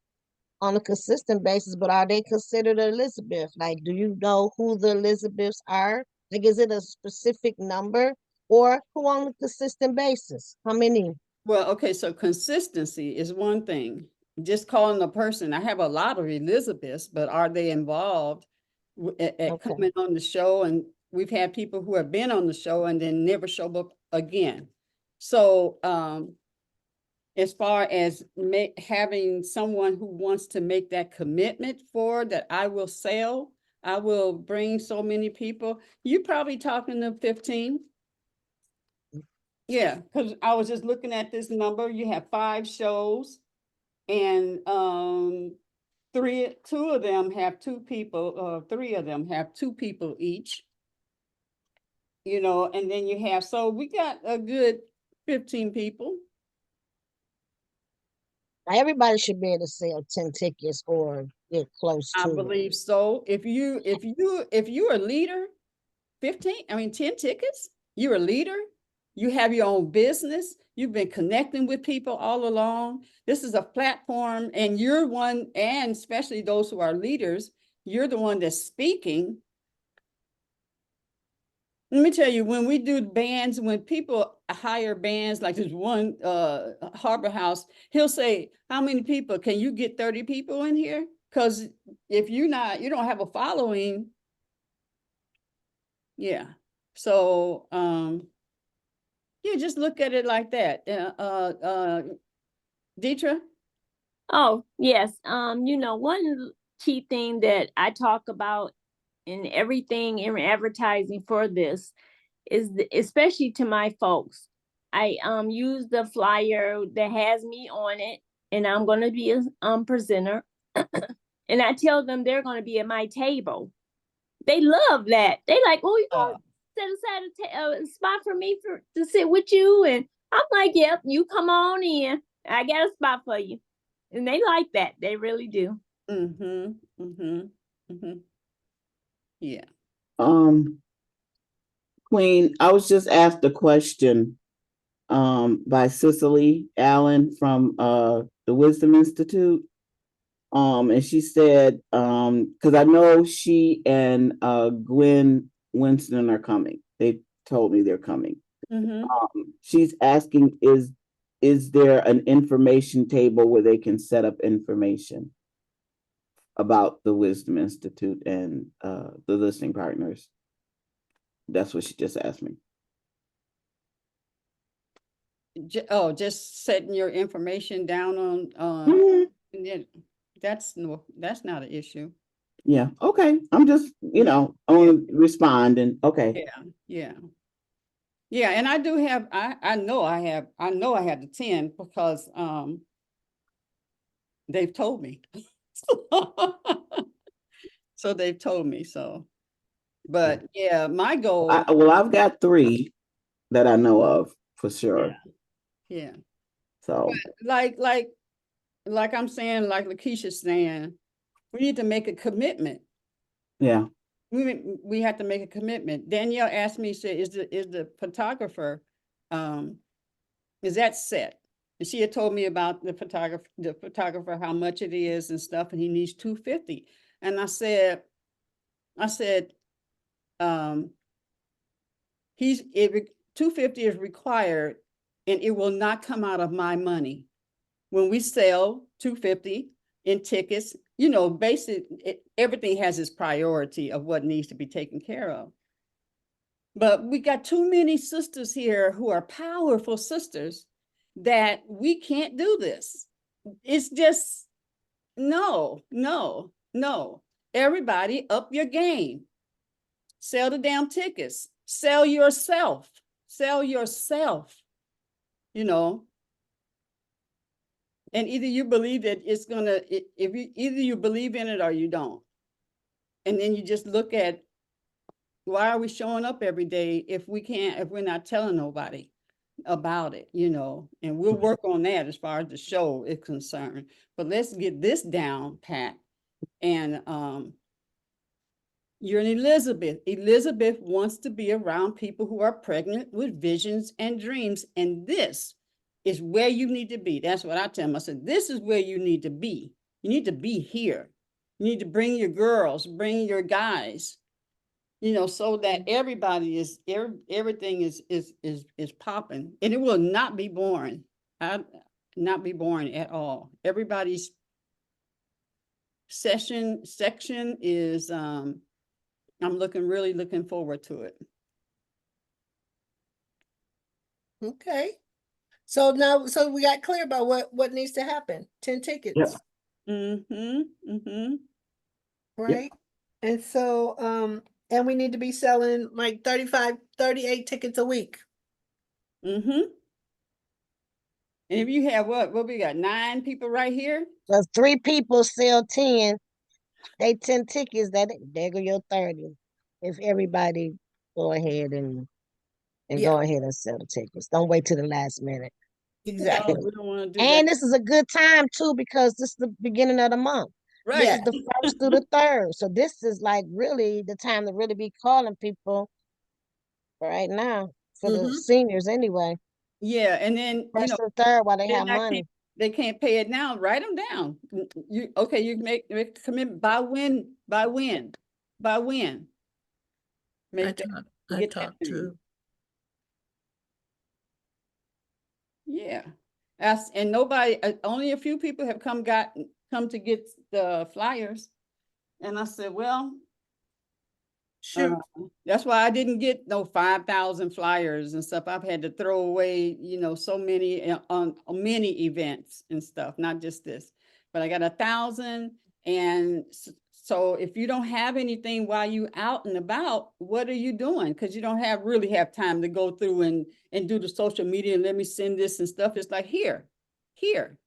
on a consistent basis, but are they considered Elizabeth? Like, do you know who the Elizabeths are? Like, is it a specific number or who on a consistent basis? How many? Well, okay, so consistency is one thing. Just calling a person, I have a lot of Elizabeths, but are they involved at Okay. coming on the show? And we've had people who have been on the show and then never show up again. So as far as having someone who wants to make that commitment for that, I will bring so many people. You're probably talking to 15. Yeah, because I was just looking at this number. You have 5 shows, and 2 of them have 2 people, 3 of them have 2 people each. And then you have, so we got a good 15 people. Everybody should be able to sell 10 tickets or get close I to it. believe so. If you're a leader, 10 tickets, you're a leader, you have your own business, you've been connecting with people all along. This is a platform, and you're one, and especially those who are leaders, you're the one that's speaking. Let me tell you, when we do bands, when people hire bands, like there's one Harbor House, he'll say, how many people? Can you get 30 people in here? Because if you don't have a following. Yeah. So yeah, just look at it like that. Deetra? Oh, yes. One key thing that I talk about in everything in advertising for this is especially to my folks. I use the flyer that has me on it, and I'm going to be a presenter. And I tell them they're going to be at my table. They love that. They like, oh, you going to set aside a spot for me to sit with you? And I'm like, yep, you come on in. I got a spot for you. And they like that. They really do. Yeah. Queen, I was just asked a question by Cicely Allen from the Wisdom Institute. And she said, because I know she and Gwen Winston are coming. They told me they're coming. She's asking, is there an information table where they can set up information about the Wisdom Institute and the listening partners? That's what she just asked me. Just setting your information down on that's not an issue. Yeah, okay. I'm just, I want to respond and okay. Yeah, and I do have, I know I have the 10 because they've told me. So they've told me so. But yeah, my goal. I've got 3 that I know of for sure. Yeah. So but like like I'm saying, like Lakeisha's saying, we need to make a commitment. Yeah. We have to make a commitment. Danielle asked me, said, is the photographer, is that set? And she had told me about the photographer, how much it is and stuff, and he needs $250. And I said, $250 is required, and it will not come out of my money. When we sell $250 in tickets, you know, everything has its priority of what needs to be taken care of. But we got too many sisters here who are powerful sisters that we can't do this. It's just, no. Everybody up your game. Sell the damn tickets. Sell yourself. You know. And either you believe that it's gonna, either you believe in it or you don't. And then you just look at, why are we showing up every day if we're not telling nobody about it, you know? And we'll work on that as far as the show is concerned. But let's get this down pat. And you're an Elizabeth. Elizabeth wants to be around people who are pregnant with visions and dreams. And this is where you need to be. That's what I tell them. I said, this is where you need to be. You need to be here. You need to bring your girls, bring your guys, you know, so that everybody is, everything is popping, and it will not be boring. Not be boring at all. Everybody's section is, I'm really looking forward to it. Okay. So now, so we got clear about what needs to happen. 10 tickets. Yep. Right? And so, and we need to be selling like 35, 38 tickets a week. And if you have what we got, 9 people right here? So 3 people sell 10, they 10 tickets, there go your 30. If everybody go ahead and Yeah. go ahead and sell the tickets. Don't wait till the last minute. Exactly. We don't want to do And that. this is a good time too, because this is the beginning of the month. Right. This is the 1st through the 3rd. So this is like really the time to really be calling people right now for the seniors anyway. Yeah, and then, you 1st know, to 3rd while they they're have not money. they can't pay it now, write them down. You make the commitment by when. I Get that talked thing. to. Yeah. And nobody, only a few people have come to get the flyers. And I said, well, Sure. that's why I didn't get no 5,000 flyers and stuff. I've had to throw away, you know, so many on many events and stuff, not just this, but I got 1,000. And so if you don't have anything while you out and about, what are you doing? Because you don't really have time to go through and do the social media and let me send this and stuff. It's like here, giving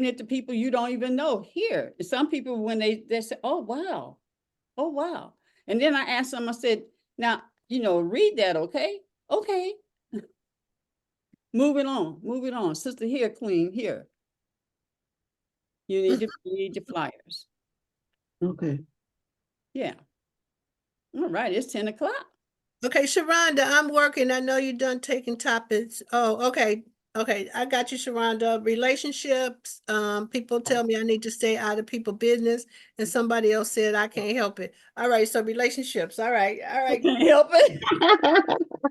it to people you don't even know here. And some people, when they say, oh, wow. And then I asked them, I said, now, you know, read that, okay? Okay. Moving on. Sister here, queen here. You need your flyers. Okay. Yeah. All right, it's 10 o'clock. Okay, Sharonda, I'm working. I know you're done taking topics. Oh, okay. Okay, I got you, Sharonda. Relationships. People tell me I need to stay out of people's business, and somebody else said I can't help it. All right, so relationships. All right. Can't help it.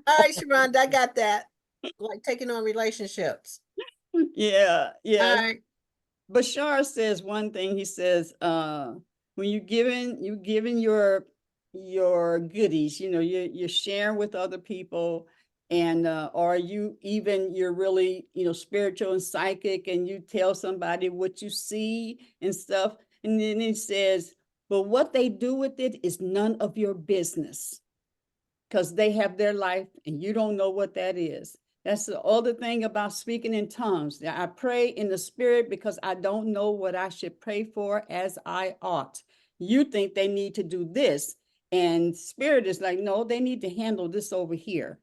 All right, Sharonda, I got that. Like taking on relationships. Yeah. All right. Bashar says one thing. He says, when you giving your goodies, you know, you're sharing with other people, and or you're really, you know, spiritual and psychic, and you tell somebody what you see and stuff, and then he says, but what they do with it is none of your business, because they have their life and you don't know what that is. That's the other thing about speaking in tongues. I pray in the spirit because I don't know what I should pray for as I ought. You think they need to do this, and spirit is like, no, they need to handle this over here.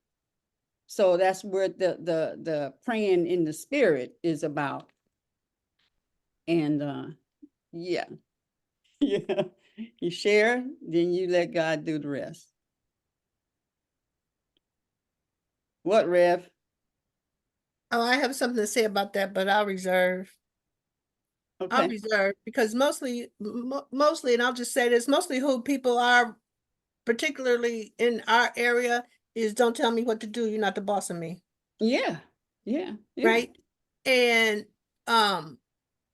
So that's where the praying in the spirit is about. And yeah, yeah, you share, then you let God do the rest. What, Rev? Oh, I have something to say about that, but I'll reserve. I'll Okay. reserve because mostly, and I'll just say this, mostly who people are, particularly in our area, is don't tell me what to do. You're not the boss of me, Yeah, yeah, yeah. right? And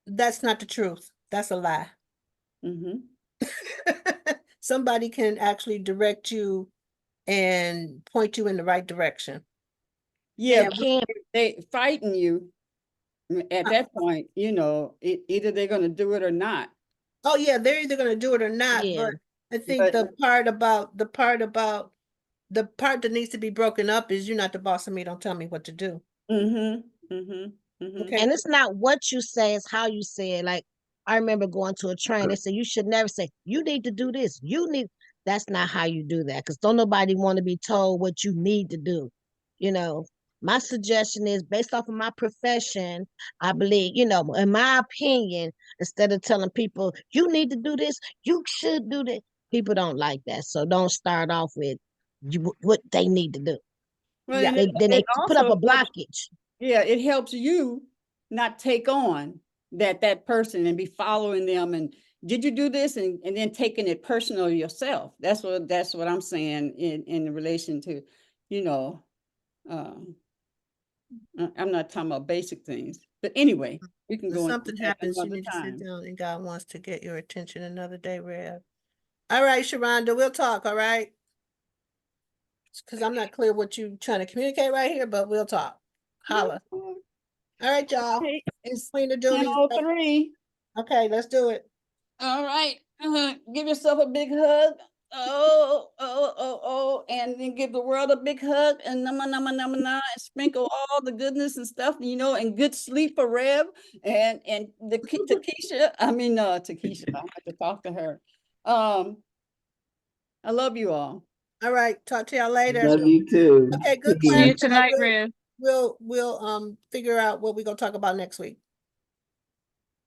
that's not the truth. That's a lie. Mm-hmm. Somebody can actually direct you and point you in the right direction. Yeah, And but Kim, they fighting you at that point, you know, either they're gonna do it or not. oh yeah, they're either gonna do it or not, yeah, but I think But the part that needs to be broken up is you're not the boss of me, don't tell me what to do. mm-hmm, mm-hmm, mm-hmm. Okay. and it's not what you say, it's how you say it. Like I remember going to a train, they said you should never say, you need to do this. You need that's not how you do that. Because don't nobody want to be told what you need to do. You know, my suggestion is based off of my profession, I believe, in my opinion, instead of telling people you need to do this, you should do this. People don't like that. So don't start off with what they need to do. Well, Yeah, and then it they put up also a helps, blockage. yeah, it helps you not take on that person and be following them and did you do this and then taking it personal yourself. That's what I'm saying in relation to, you know, I'm not talking about basic things, but anyway, we can When go into something that happens, you another need to sit time. down and God wants to get your attention another day, Rev. All right, Sharonda, we'll talk, all right? Because I'm not clear what you trying to communicate right here, but we'll talk. Holla. All right, y'all. Okay, it's Clean the doonies. 10:03. Okay, let's do it. All right, give yourself a big hug. Oh, oh, oh, oh, and then give the world a big hug and and sprinkle all the goodness and stuff, you know, and good sleep for Rev and the Takesha. Takesha. I have to talk to her. I love you all. All right, talk to y'all later. Love you too. Okay, good See class. you tonight, Rev. We'll figure out what we're gonna talk about next week.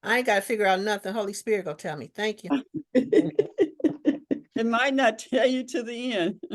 I ain't gotta figure out nothing. Holy Spirit gonna tell me. Thank you. It might not tell you to the end.